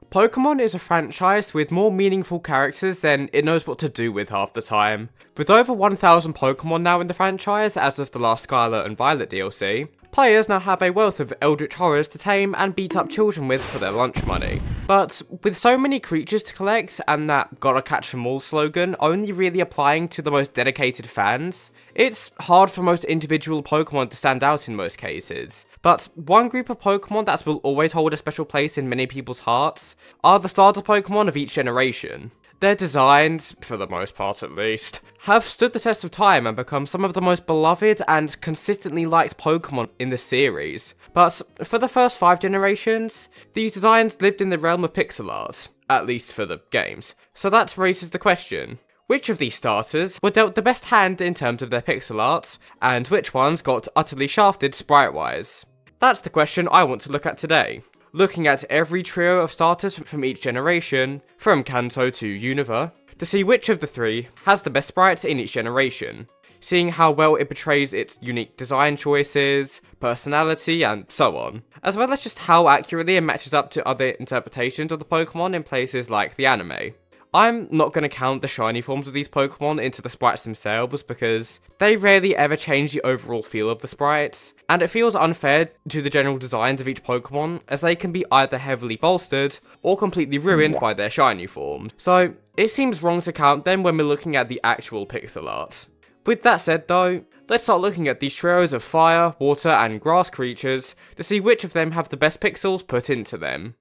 Pokemon is a franchise with more meaningful characters than it knows what to do with half the time. With over 1,000 Pokemon now in the franchise as of the last Scarlet and Violet DLC, players now have a wealth of eldritch horrors to tame and beat up children with for their lunch money. But with so many creatures to collect and that gotta catch 'em all slogan only really applying to the most dedicated fans, it's hard for most individual Pokemon to stand out in most cases. But one group of Pokemon that will always hold a special place in many people's hearts are the starter Pokemon of each generation. Their designs, for the most part at least, have stood the test of time and become some of the most beloved and consistently liked Pokemon in the series. But for the first 5 generations, these designs lived in the realm of pixel art, at least for the games. So that raises the question, which of these starters were dealt the best hand in terms of their pixel art, and which ones got utterly shafted sprite-wise? That's the question I want to look at today. Looking at every trio of starters from each generation, from Kanto to Unova, to see which of the 3 has the best sprites in each generation, seeing how well it portrays its unique design choices, personality, and so on, as well as just how accurately it matches up to other interpretations of the Pokemon in places like the anime. I'm not going to count the shiny forms of these Pokemon into the sprites themselves because they rarely ever change the overall feel of the sprites, and it feels unfair to the general designs of each Pokemon as they can be either heavily bolstered or completely ruined by their shiny forms, so it seems wrong to count them when we're looking at the actual pixel art. With that said though, let's start looking at these trios of fire, water and grass creatures to see which of them have the best pixels put into them.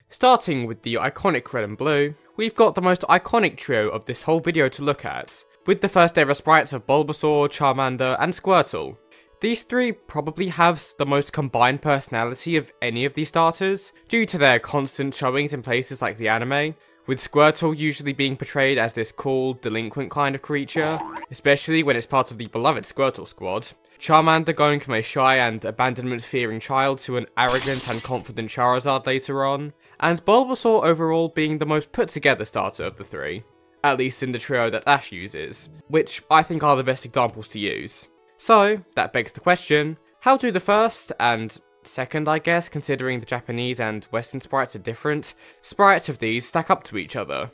Starting with the iconic red and blue, we've got the most iconic trio of this whole video to look at, with the first ever sprites of Bulbasaur, Charmander and Squirtle. These 3 probably have the most combined personality of any of these starters, due to their constant showings in places like the anime, with Squirtle usually being portrayed as this cool, delinquent kind of creature, especially when it's part of the beloved Squirtle squad. Charmander going from a shy and abandonment-fearing child to an arrogant and confident Charizard later on, and Bulbasaur overall being the most put-together starter of the 3, at least in the trio that Ash uses, which I think are the best examples to use. So, that begs the question, how do the first, and second I guess considering the Japanese and Western sprites are different, sprites of these stack up to each other?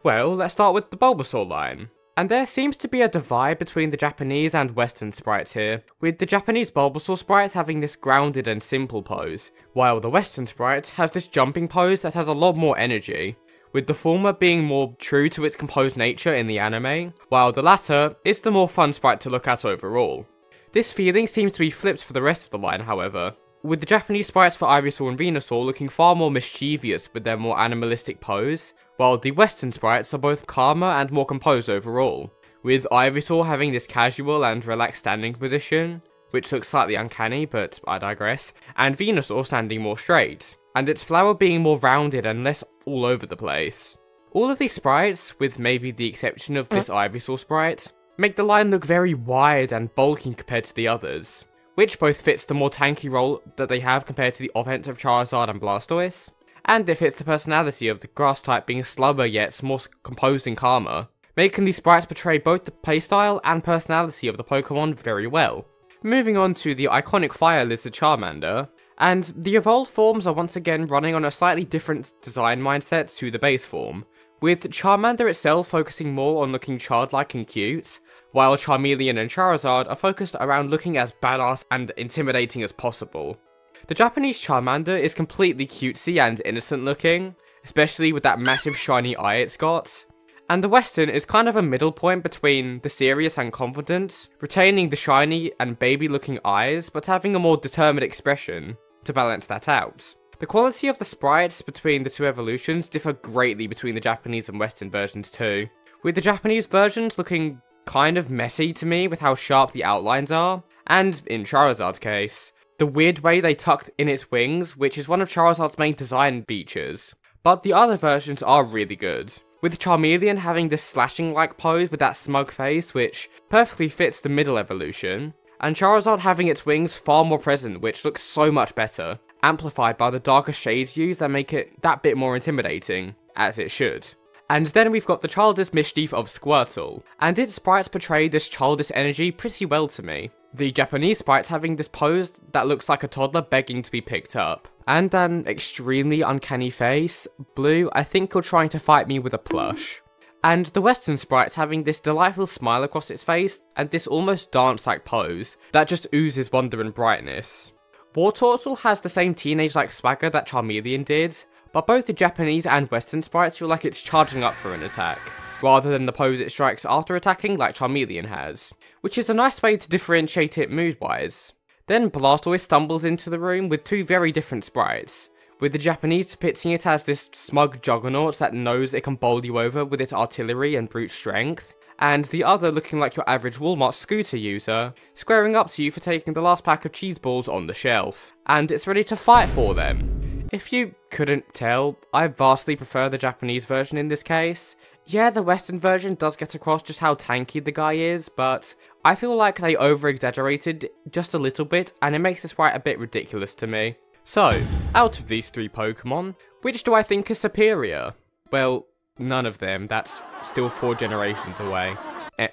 Well, let's start with the Bulbasaur line. And there seems to be a divide between the Japanese and Western sprites here, with the Japanese Bulbasaur sprite having this grounded and simple pose, while the Western sprite has this jumping pose that has a lot more energy, with the former being more true to its composed nature in the anime, while the latter is the more fun sprite to look at overall. This feeling seems to be flipped for the rest of the line however, with the Japanese sprites for Ivysaur and Venusaur looking far more mischievous with their more animalistic pose, while the Western sprites are both calmer and more composed overall, with Ivysaur having this casual and relaxed standing position, which looks slightly uncanny but I digress, and Venusaur standing more straight, and its flower being more rounded and less all over the place. All of these sprites, with maybe the exception of this Ivysaur sprite, make the line look very wide and bulky compared to the others, which both fits the more tanky role that they have compared to the offensive Charizard and Blastoise, and it fits the personality of the grass type being slower yet more composed and calmer, making these sprites portray both the playstyle and personality of the Pokemon very well. Moving on to the iconic fire lizard Charmander, and the evolved forms are once again running on a slightly different design mindset to the base form, with Charmander itself focusing more on looking childlike and cute, while Charmeleon and Charizard are focused around looking as badass and intimidating as possible. The Japanese Charmander is completely cutesy and innocent looking, especially with that massive shiny eye it's got, and the Western is kind of a middle point between the serious and confident, retaining the shiny and baby looking eyes but having a more determined expression to balance that out. The quality of the sprites between the 2 evolutions differ greatly between the Japanese and Western versions too, with the Japanese versions looking kind of messy to me with how sharp the outlines are, and in Charizard's case, the weird way they tucked in its wings, which is one of Charizard's main design features. But the other versions are really good, with Charmeleon having this slashing-like pose with that smug face which perfectly fits the middle evolution, and Charizard having its wings far more present which looks so much better, amplified by the darker shades used that make it that bit more intimidating, as it should. And then we've got the childish mischief of Squirtle, and its sprites portray this childish energy pretty well to me. The Japanese sprite's having this pose that looks like a toddler begging to be picked up, and an extremely uncanny face. Blue, I think you're trying to fight me with a plush. And the Western sprite's having this delightful smile across its face, and this almost dance-like pose that just oozes wonder and brightness. Wartortle has the same teenage-like swagger that Charmeleon did, but both the Japanese and Western sprites feel like it's charging up for an attack, rather than the pose it strikes after attacking like Charmeleon has, which is a nice way to differentiate it mood-wise. Then Blastoise stumbles into the room with two very different sprites, with the Japanese depicting it as this smug juggernaut that knows it can bowl you over with its artillery and brute strength, and the other looking like your average Walmart scooter user, squaring up to you for taking the last pack of cheese balls on the shelf, and it's ready to fight for them. If you couldn't tell, I vastly prefer the Japanese version in this case. Yeah, the Western version does get across just how tanky the guy is, but I feel like they over-exaggerated just a little bit, and it makes this fight a bit ridiculous to me. So, out of these three Pokemon, which do I think is superior? Well, none of them, that's still 4 generations away.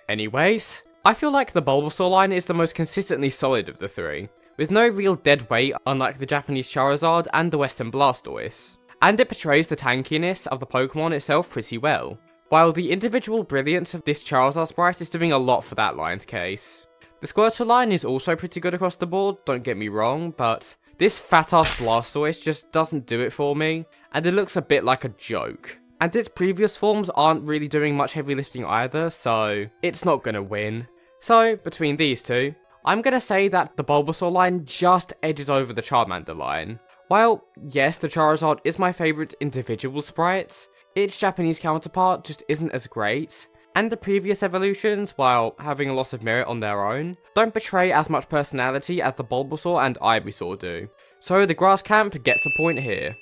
Anyways, I feel like the Bulbasaur line is the most consistently solid of the three, with no real dead weight unlike the Japanese Charizard and the Western Blastoise. And it portrays the tankiness of the Pokemon itself pretty well, while the individual brilliance of this Charizard sprite is doing a lot for that line's case. The Squirtle line is also pretty good across the board, don't get me wrong, but this fat-ass Blastoise just doesn't do it for me, and it looks a bit like a joke. And its previous forms aren't really doing much heavy lifting either, so it's not gonna win. So, between these two, I'm gonna say that the Bulbasaur line just edges over the Charmander line. While, yes, the Charizard is my favourite individual sprite, its Japanese counterpart just isn't as great, and the previous evolutions, while having a lot of merit on their own, don't portray as much personality as the Bulbasaur and Ivysaur do. So the Grass Camp gets a point here.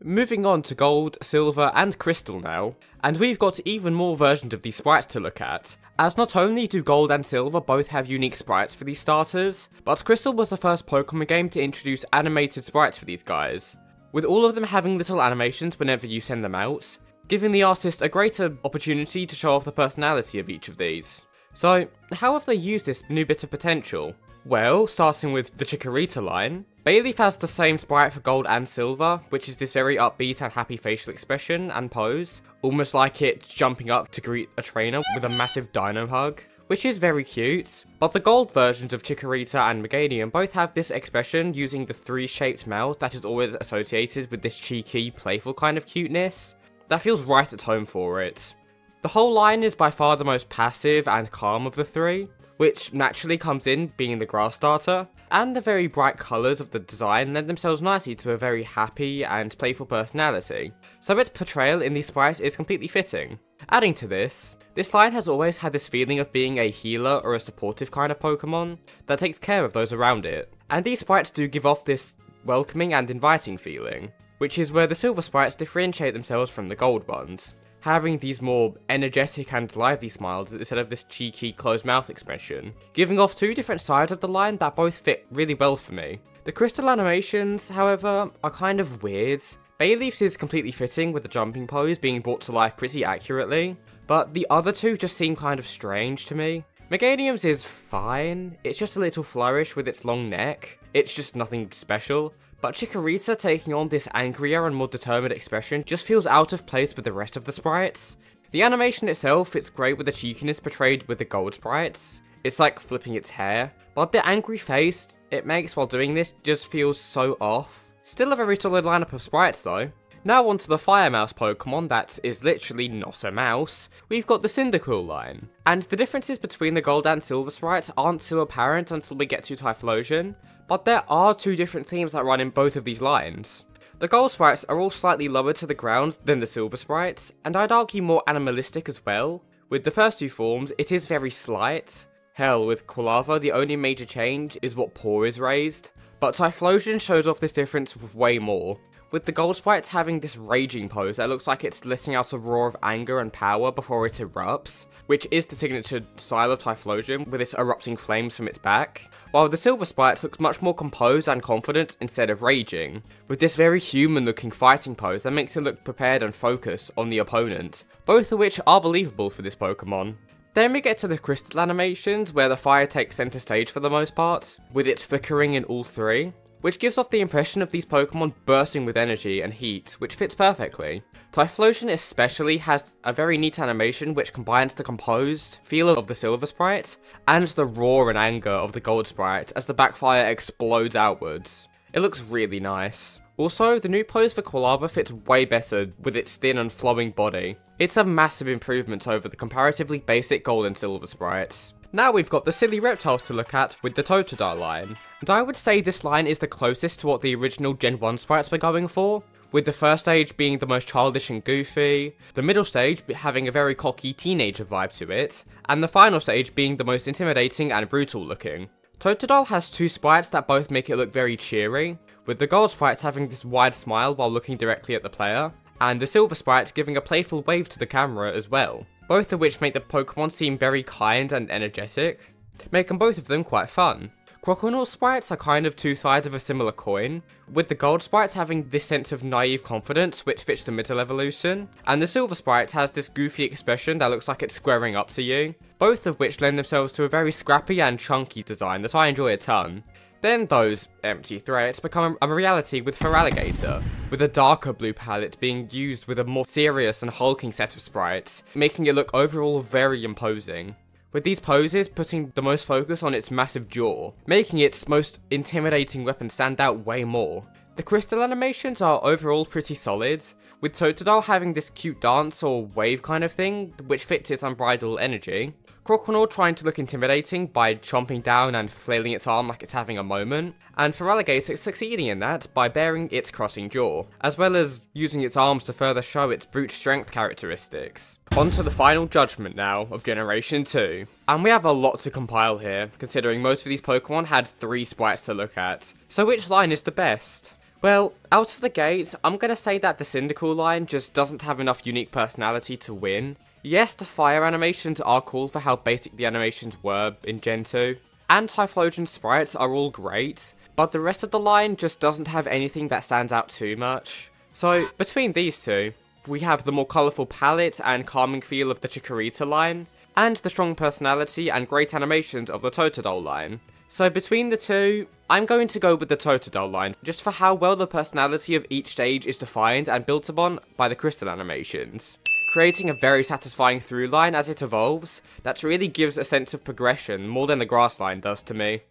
Moving on to Gold, Silver and Crystal now, and we've got even more versions of these sprites to look at, as not only do Gold and Silver both have unique sprites for these starters, but Crystal was the first Pokemon game to introduce animated sprites for these guys, with all of them having little animations whenever you send them out, giving the artist a greater opportunity to show off the personality of each of these. So, how have they used this new bit of potential? Well, starting with the Chikorita line, Bayleaf has the same sprite for Gold and Silver, which is this very upbeat and happy facial expression and pose, almost like it's jumping up to greet a trainer with a massive dino hug, which is very cute. But the Gold versions of Chikorita and Meganium both have this expression using the 3-shaped mouth that is always associated with this cheeky, playful kind of cuteness. That feels right at home for it. The whole line is by far the most passive and calm of the three, which naturally comes in being the grass starter, and the very bright colours of the design lend themselves nicely to a very happy and playful personality, so its portrayal in these sprites is completely fitting. Adding to this line has always had this feeling of being a healer or a supportive kind of Pokemon that takes care of those around it, and these sprites do give off this welcoming and inviting feeling, which is where the Silver sprites differentiate themselves from the Gold ones, having these more energetic and lively smiles instead of this cheeky closed mouth expression, giving off two different sides of the line that both fit really well for me. The Crystal animations, however, are kind of weird. Bayleaf's is completely fitting with the jumping pose being brought to life pretty accurately, but the other two just seem kind of strange to me. Meganium's is fine, it's just a little flourish with its long neck, it's just nothing special. But Chikorita taking on this angrier and more determined expression just feels out of place with the rest of the sprites. The animation itself fits great with the cheekiness portrayed with the Gold sprites. It's like flipping its hair, but the angry face it makes while doing this just feels so off. Still a very solid lineup of sprites though. Now onto the Fire Mouse Pokemon that is literally not a mouse, we've got the Cyndaquil line. And the differences between the Gold and Silver sprites aren't too apparent until we get to Typhlosion, but there are two different themes that run in both of these lines. The Gold sprites are all slightly lower to the ground than the Silver sprites, and I'd argue more animalistic as well. With the first two forms, it is very slight. Hell, with Quilava, the only major change is what paw is raised, but Typhlosion shows off this difference with way more, with the gold sprite having this raging pose that looks like it's letting out a roar of anger and power before it erupts, which is the signature style of Typhlosion with its erupting flames from its back, while the silver sprite looks much more composed and confident instead of raging, with this very human looking fighting pose that makes it look prepared and focused on the opponent, both of which are believable for this Pokemon. Then we get to the crystal animations, where the fire takes center stage for the most part, with its flickering in all three, which gives off the impression of these Pokemon bursting with energy and heat, which fits perfectly. Typhlosion especially has a very neat animation which combines the composed feel of the silver sprite and the roar and anger of the gold sprite as the backfire explodes outwards. It looks really nice. Also, the new pose for Quilava fits way better with its thin and flowing body. It's a massive improvement over the comparatively basic gold and silver sprites. Now we've got the silly reptiles to look at with the Totodile line, and I would say this line is the closest to what the original Gen 1 sprites were going for, with the first stage being the most childish and goofy, the middle stage having a very cocky teenager vibe to it, and the final stage being the most intimidating and brutal looking. Totodile has two sprites that both make it look very cheery, with the gold sprite having this wide smile while looking directly at the player, and the silver sprite giving a playful wave to the camera as well, both of which make the Pokemon seem very kind and energetic, making both of them quite fun. Croconaw sprites are kind of two sides of a similar coin, with the gold sprites having this sense of naive confidence which fits the middle evolution, and the silver sprite has this goofy expression that looks like it's squaring up to you, both of which lend themselves to a very scrappy and chunky design that I enjoy a ton. Then those empty threats become a reality with Feraligatr, with a darker blue palette being used with a more serious and hulking set of sprites, making it look overall very imposing, with these poses putting the most focus on its massive jaw, making its most intimidating weapon stand out way more. The crystal animations are overall pretty solid, with Totodile having this cute dance or wave kind of thing, which fits its unbridled energy, Croconaw trying to look intimidating by chomping down and flailing its arm like it's having a moment, and Feraligatr succeeding in that by baring its crossing jaw, as well as using its arms to further show its brute strength characteristics. On to the final judgment now of Generation 2. And we have a lot to compile here, considering most of these Pokemon had 3 sprites to look at. So which line is the best? Well, out of the gate, I'm gonna say that the Cyndaquil line just doesn't have enough unique personality to win. Yes, the fire animations are cool for how basic the animations were in Gen 2, and Typhlosion sprites are all great, but the rest of the line just doesn't have anything that stands out too much. So, between these two, we have the more colourful palette and calming feel of the Chikorita line, and the strong personality and great animations of the Totodile line. So between the two, I'm going to go with the Totodile line, just for how well the personality of each stage is defined and built upon by the crystal animations, creating a very satisfying through line as it evolves that really gives a sense of progression more than the grass line does to me.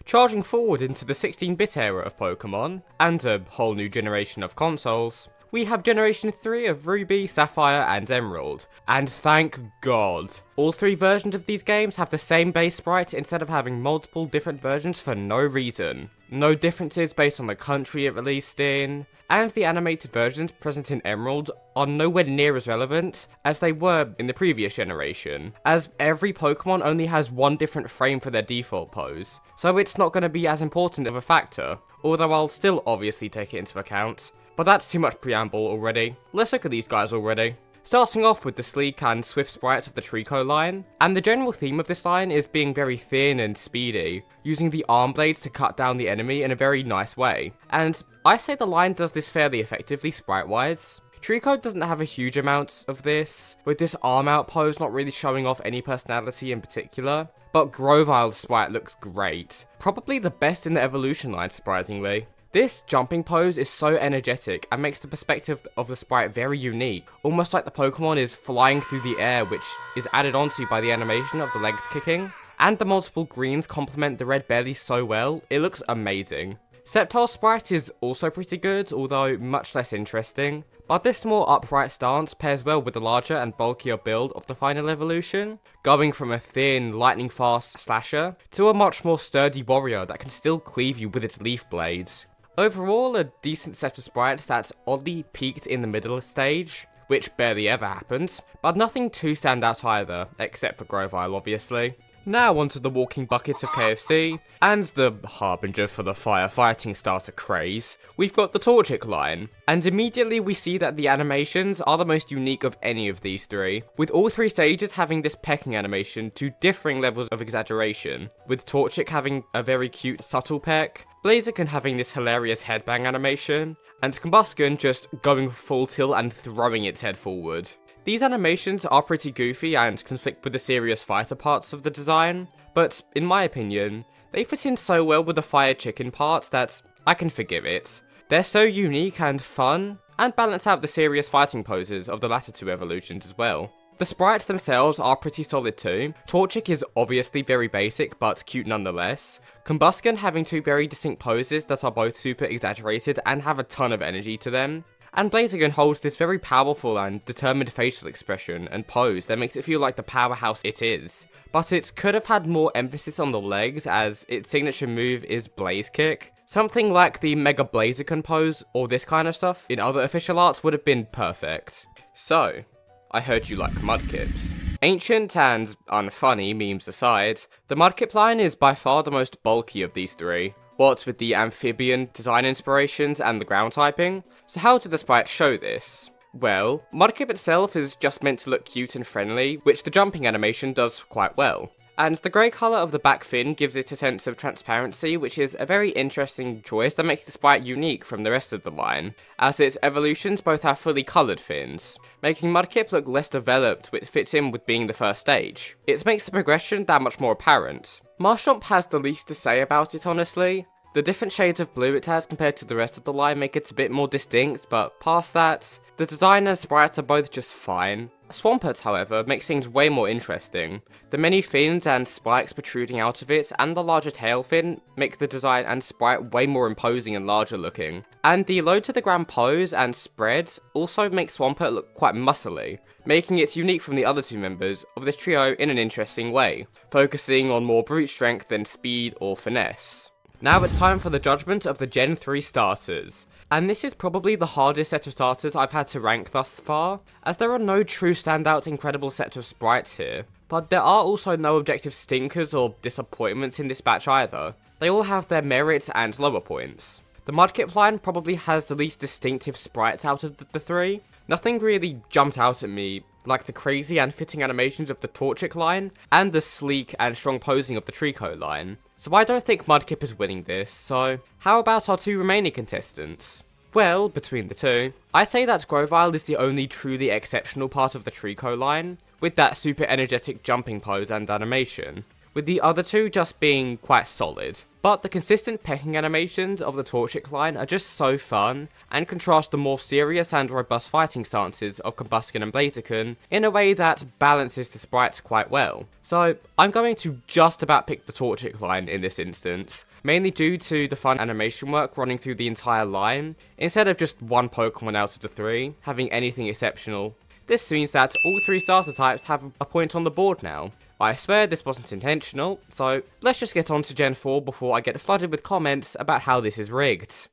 Charging forward into the 16-bit era of Pokemon, and a whole new generation of consoles, we have Generation 3 of Ruby, Sapphire, and Emerald, and thank God! All 3 versions of these games have the same base sprite instead of having multiple different versions for no reason. No differences based on the country it released in, and the animated versions present in Emerald are nowhere near as relevant as they were in the previous generation, as every Pokemon only has one different frame for their default pose, so it's not going to be as important of a factor, although I'll still obviously take it into account. But that's too much preamble already. Let's look at these guys already. Starting off with the sleek and swift sprites of the Trico line, and the general theme of this line is being very thin and speedy, using the arm blades to cut down the enemy in a very nice way, and I say the line does this fairly effectively sprite-wise. Trico doesn't have a huge amount of this, with this arm out pose not really showing off any personality in particular, but Grovile's sprite looks great, probably the best in the evolution line surprisingly. This jumping pose is so energetic and makes the perspective of the sprite very unique, almost like the Pokemon is flying through the air, which is added onto by the animation of the legs kicking. And the multiple greens complement the red belly so well, it looks amazing. Sceptile's sprite is also pretty good, although much less interesting, but this more upright stance pairs well with the larger and bulkier build of the final evolution, going from a thin, lightning-fast slasher to a much more sturdy warrior that can still cleave you with its leaf blades. Overall, a decent set of sprites that's oddly peaked in the middle stage, which barely ever happens, but nothing too stand out either, except for Grovyle obviously. Now onto the walking bucket of KFC, and the harbinger for the firefighting starter craze, we've got the Torchic line. And immediately we see that the animations are the most unique of any of these three, with all three stages having this pecking animation to differing levels of exaggeration, with Torchic having a very cute subtle peck, Blaziken having this hilarious headbang animation, and Combusken just going full tilt and throwing its head forward. These animations are pretty goofy and conflict with the serious fighter parts of the design, but in my opinion, they fit in so well with the fire chicken parts that I can forgive it. They're so unique and fun, and balance out the serious fighting poses of the latter two evolutions as well. The sprites themselves are pretty solid too. Torchic is obviously very basic, but cute nonetheless. Combusken having two very distinct poses that are both super exaggerated and have a ton of energy to them. And Blaziken holds this very powerful and determined facial expression and pose that makes it feel like the powerhouse it is. But it could have had more emphasis on the legs, as its signature move is Blaze Kick. Something like the Mega Blaziken pose or this kind of stuff in other official arts would have been perfect. So, I heard you like Mudkips. Ancient and unfunny memes aside, the Mudkip line is by far the most bulky of these three. What with the amphibian design inspirations and the ground typing. So how did the sprites show this? Well, Mudkip itself is just meant to look cute and friendly, which the jumping animation does quite well. And the grey colour of the back fin gives it a sense of transparency, which is a very interesting choice that makes the sprite unique from the rest of the line, as its evolutions both have fully coloured fins, making Mudkip look less developed, which fits in with being the first stage. It makes the progression that much more apparent. Marshtomp has the least to say about it, honestly. The different shades of blue it has compared to the rest of the line make it a bit more distinct, but past that, the design and sprites are both just fine. Swampert, however, makes things way more interesting. The many fins and spikes protruding out of it, and the larger tail fin, make the design and sprite way more imposing and larger looking. And the low to the ground pose and spread also make Swampert look quite muscly, making it unique from the other two members of this trio in an interesting way, focusing on more brute strength than speed or finesse. Now it's time for the judgment of the Gen 3 starters. And this is probably the hardest set of starters I've had to rank thus far, as there are no true standout incredible set of sprites here. But there are also no objective stinkers or disappointments in this batch either. They all have their merits and lower points. The Mudkip line probably has the least distinctive sprites out of the three. Nothing really jumped out at me, like the crazy and fitting animations of the Torchic line, and the sleek and strong posing of the Trico line. So I don't think Mudkip is winning this, so how about our two remaining contestants? Well, between the two, I'd say that Grovyle is the only truly exceptional part of the Trico line, with that super energetic jumping pose and animation, with the other two just being quite solid. But the consistent pecking animations of the Torchic line are just so fun, and contrast the more serious and robust fighting stances of Combusken and Blaziken in a way that balances the sprites quite well. So I'm going to just about pick the Torchic line in this instance, mainly due to the fun animation work running through the entire line, instead of just one Pokemon out of the three having anything exceptional. This means that all three starter types have a point on the board now. I swear this wasn't intentional, so let's just get on to Gen 4 before I get flooded with comments about how this is rigged.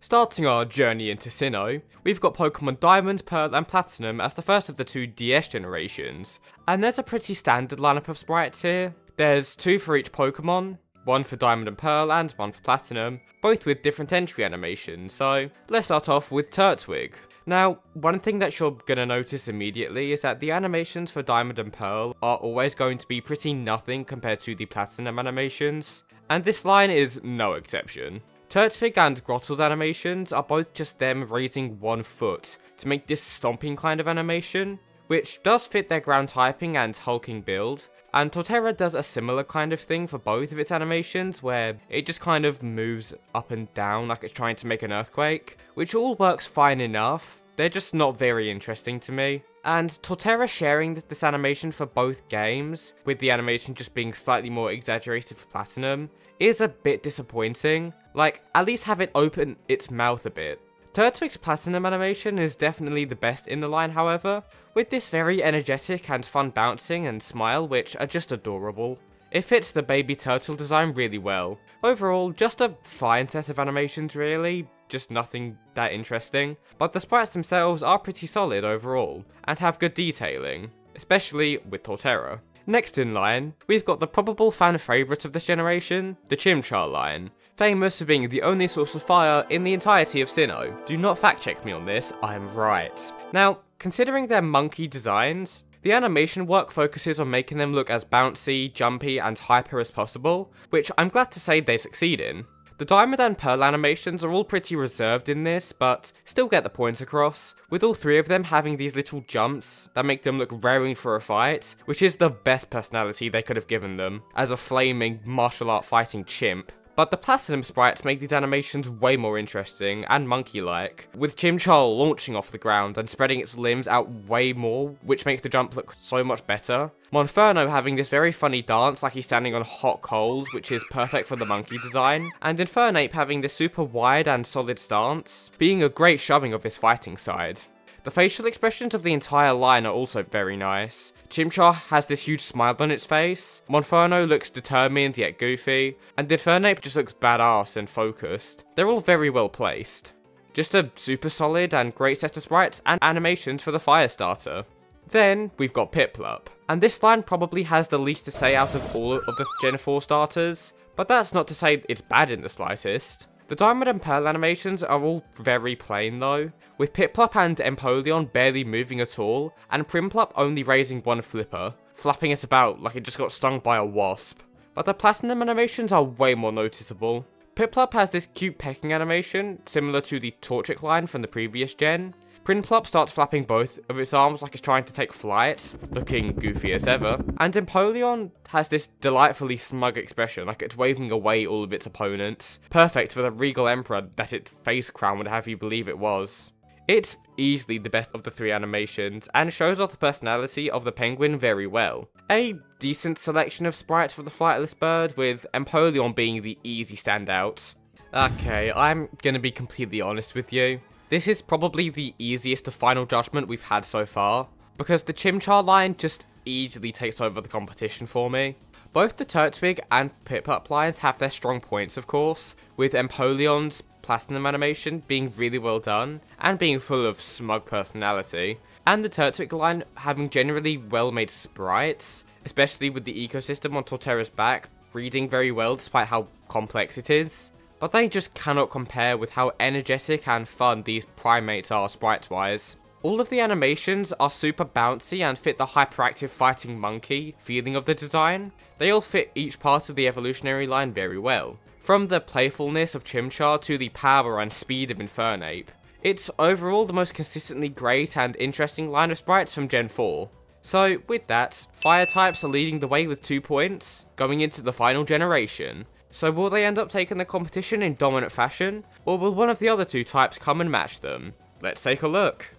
Starting our journey into Sinnoh, we've got Pokemon Diamond, Pearl and Platinum as the first of the two DS generations, and there's a pretty standard lineup of sprites here. There's two for each Pokemon, one for Diamond and Pearl and one for Platinum, both with different entry animations, so let's start off with Turtwig. Now, one thing that you're gonna notice immediately is that the animations for Diamond and Pearl are always going to be pretty nothing compared to the Platinum animations, and this line is no exception. Turtwig and Grottel's animations are both just them raising one foot to make this stomping kind of animation, which does fit their ground typing and hulking build, and Torterra does a similar kind of thing for both of its animations, where it just kind of moves up and down like it's trying to make an earthquake, which all works fine enough. They're just not very interesting to me. And Torterra sharing this animation for both games, with the animation just being slightly more exaggerated for Platinum, is a bit disappointing. Like, at least have it open its mouth a bit. Turtwig's Platinum animation is definitely the best in the line, however, with this very energetic and fun bouncing and smile which are just adorable. It fits the baby turtle design really well. Overall, just a fine set of animations really, just nothing that interesting, but the sprites themselves are pretty solid overall, and have good detailing, especially with Torterra. Next in line, we've got the probable fan favourite of this generation, the Chimchar line, famous for being the only source of fire in the entirety of Sinnoh. Do not fact check me on this, I am right. Now, considering their monkey designs, the animation work focuses on making them look as bouncy, jumpy and hyper as possible, which I'm glad to say they succeed in. The Diamond and Pearl animations are all pretty reserved in this, but still get the point across, with all three of them having these little jumps that make them look raring for a fight, which is the best personality they could have given them, as a flaming martial art fighting chimp. But the Platinum sprites make these animations way more interesting and monkey-like, with Chimchar launching off the ground and spreading its limbs out way more, which makes the jump look so much better. Monferno having this very funny dance like he's standing on hot coals, which is perfect for the monkey design, and Infernape having this super wide and solid stance, being a great shoving of his fighting side. The facial expressions of the entire line are also very nice. Chimchar has this huge smile on its face, Monferno looks determined yet goofy, and Infernape just looks badass and focused. They're all very well placed. Just a super solid and great set of sprites and animations for the Firestarter. Then, we've got Piplup, and this line probably has the least to say out of all of the Gen 4 starters, but that's not to say it's bad in the slightest. The Diamond and Pearl animations are all very plain though, with Piplup and Empoleon barely moving at all, and Primplup only raising one flipper, flapping it about like it just got stung by a wasp. But the Platinum animations are way more noticeable. Piplup has this cute pecking animation, similar to the Torchic line from the previous gen. Primplup starts flapping both of its arms like it's trying to take flight, looking goofy as ever, and Empoleon has this delightfully smug expression like it's waving away all of its opponents, perfect for the regal emperor that its face crown would have you believe it was. It's easily the best of the three animations, and shows off the personality of the penguin very well. A decent selection of sprites for the flightless bird, with Empoleon being the easy standout. Okay, I'm gonna be completely honest with you. This is probably the easiest of final judgment we've had so far, because the Chimchar line just easily takes over the competition for me. Both the Turtwig and Piplup lines have their strong points of course, with Empoleon's Platinum animation being really well done, and being full of smug personality, and the Turtwig line having generally well made sprites, especially with the ecosystem on Torterra's back, reading very well despite how complex it is. But they just cannot compare with how energetic and fun these primates are sprites-wise. All of the animations are super bouncy and fit the hyperactive fighting monkey feeling of the design. They all fit each part of the evolutionary line very well, from the playfulness of Chimchar to the power and speed of Infernape. It's overall the most consistently great and interesting line of sprites from Gen 4. So with that, fire types are leading the way with 2 points, going into the final generation. So will they end up taking the competition in dominant fashion, or will one of the other 2 types come and match them? Let's take a look.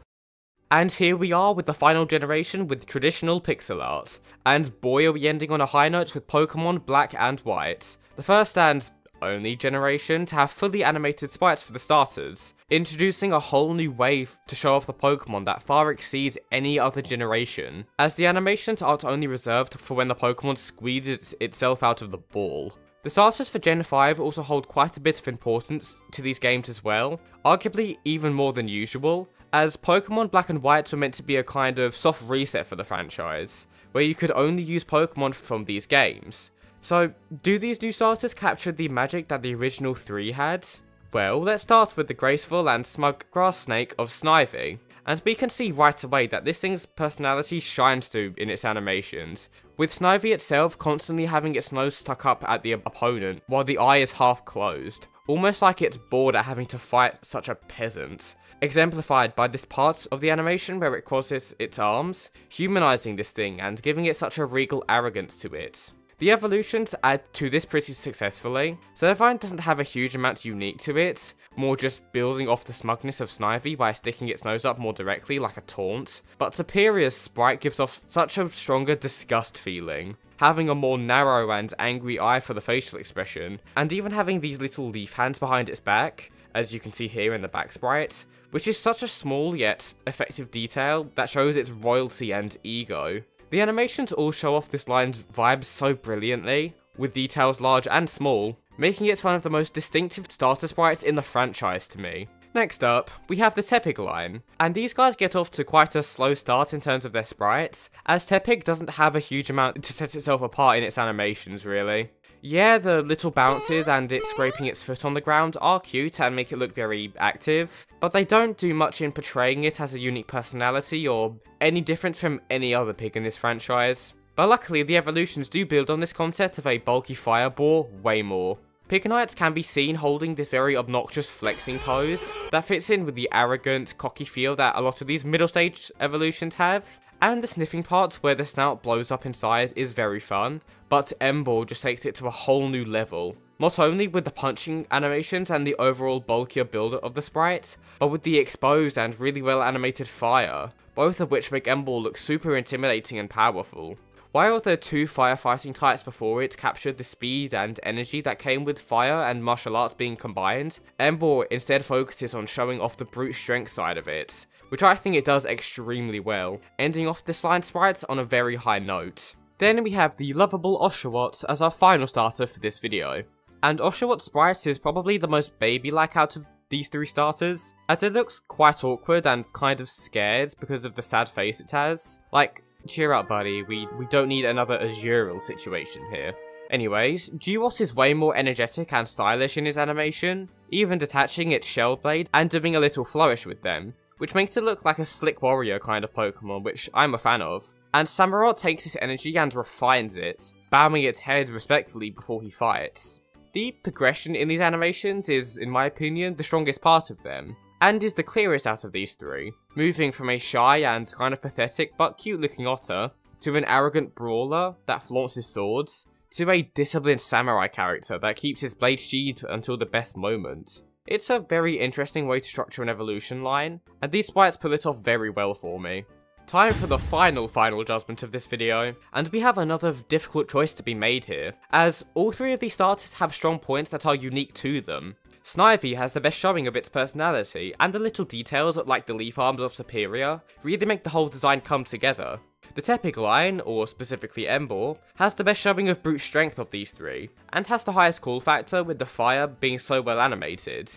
And here we are with the final generation with traditional pixel art, and boy are we ending on a high note with Pokemon Black and White, the first and only generation to have fully animated sprites for the starters, introducing a whole new wave to show off the Pokemon that far exceeds any other generation, as the animations aren't only reserved for when the Pokemon squeezes itself out of the ball. The starters for Gen 5 also hold quite a bit of importance to these games as well, arguably even more than usual, as Pokemon Black and White were meant to be a kind of soft reset for the franchise, where you could only use Pokemon from these games. So, do these new starters capture the magic that the original 3 had? Well, let's start with the graceful and smug grass snake of Snivy. And we can see right away that this thing's personality shines through in its animations, with Snivy itself constantly having its nose stuck up at the opponent while the eye is half closed, almost like it's bored at having to fight such a peasant, exemplified by this part of the animation where it crosses its arms, humanizing this thing and giving it such a regal arrogance to it. The evolutions add to this pretty successfully, Surfine doesn't have a huge amount unique to it, more just building off the smugness of Snivy by sticking its nose up more directly like a taunt, but Superior's sprite gives off such a stronger disgust feeling, having a more narrow and angry eye for the facial expression, and even having these little leaf hands behind its back, as you can see here in the back sprite, which is such a small yet effective detail that shows its royalty and ego. The animations all show off this line's vibes so brilliantly, with details large and small, making it one of the most distinctive starter sprites in the franchise to me. Next up, we have the Tepig line, and these guys get off to quite a slow start in terms of their sprites, as Tepig doesn't have a huge amount to set itself apart in its animations really. Yeah, the little bounces and it scraping its foot on the ground are cute and make it look very active, but they don't do much in portraying it as a unique personality or any different from any other pig in this franchise. But luckily the evolutions do build on this concept of a bulky fire boar way more. Pigonites can be seen holding this very obnoxious flexing pose that fits in with the arrogant, cocky feel that a lot of these middle stage evolutions have. And the sniffing part where the snout blows up in size is very fun, but Embor just takes it to a whole new level. Not only with the punching animations and the overall bulkier build of the sprite, but with the exposed and really well animated fire, both of which make Embor look super intimidating and powerful. While the two firefighting types before it captured the speed and energy that came with fire and martial arts being combined, Embor instead focuses on showing off the brute strength side of it, which I think it does extremely well, ending off this line sprites on a very high note. Then we have the lovable Oshawott as our final starter for this video. And Oshawott's sprite is probably the most baby-like out of these three starters, as it looks quite awkward and kind of scared because of the sad face it has. Like, cheer up buddy, we don't need another Azural situation here. Anyways, Duot is way more energetic and stylish in his animation, even detaching its shell blade and doing a little flourish with them, which makes it look like a slick warrior kind of Pokemon, which I'm a fan of. And Samurott takes this energy and refines it, bowing its head respectfully before he fights. The progression in these animations is, in my opinion, the strongest part of them, and is the clearest out of these three, moving from a shy and kind of pathetic but cute looking otter, to an arrogant brawler that flaunts his swords, to a disciplined samurai character that keeps his blade sheathed until the best moment. It's a very interesting way to structure an evolution line, and these sprites pull it off very well for me. Time for the final judgment of this video, and we have another difficult choice to be made here, as all three of these starters have strong points that are unique to them. Snivy has the best showing of its personality, and the little details like the leaf arms of Superior really make the whole design come together. The Tepig line, or specifically Embor, has the best showing of brute strength of these three, and has the highest cool factor with the fire being so well animated.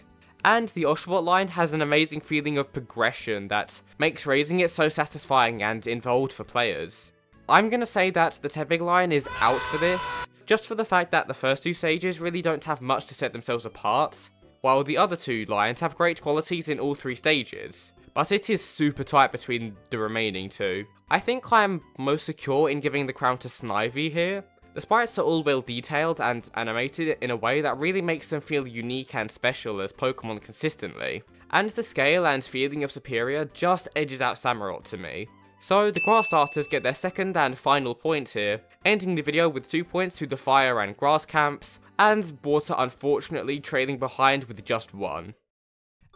And the Oshawott line has an amazing feeling of progression that makes raising it so satisfying and involved for players. I'm gonna say that the Tepig line is out for this, just for the fact that the first two stages really don't have much to set themselves apart, while the other two lines have great qualities in all three stages, but it is super tight between the remaining two. I think I am most secure in giving the crown to Snivy here. The sprites are all well detailed and animated in a way that really makes them feel unique and special as Pokemon consistently, and the scale and feeling of Superior just edges out Samurott to me. So the grass starters get their second and final point here, ending the video with 2 points to the fire and grass camps, and water unfortunately trailing behind with just 1.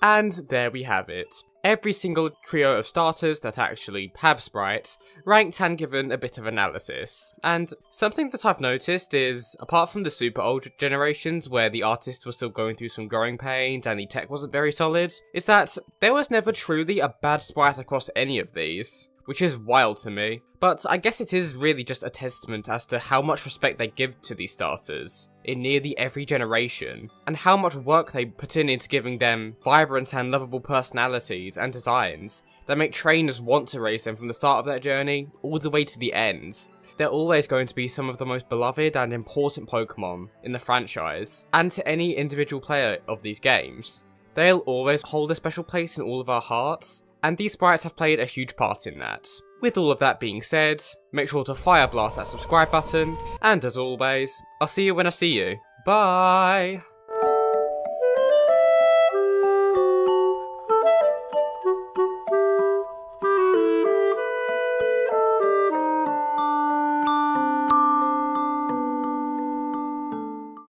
And there we have it. Every single trio of starters that actually have sprites, ranked and given a bit of analysis. And something that I've noticed is, apart from the super old generations where the artists were still going through some growing pains and the tech wasn't very solid, is that there was never truly a bad sprite across any of these, which is wild to me. But I guess it is really just a testament as to how much respect they give to these starters in nearly every generation, and how much work they put into giving them vibrant and lovable personalities and designs that make trainers want to race them from the start of their journey all the way to the end. They're always going to be some of the most beloved and important Pokemon in the franchise, and to any individual player of these games. They'll always hold a special place in all of our hearts, and these sprites have played a huge part in that. With all of that being said, make sure to fire blast that subscribe button, and as always, I'll see you when I see you. Bye!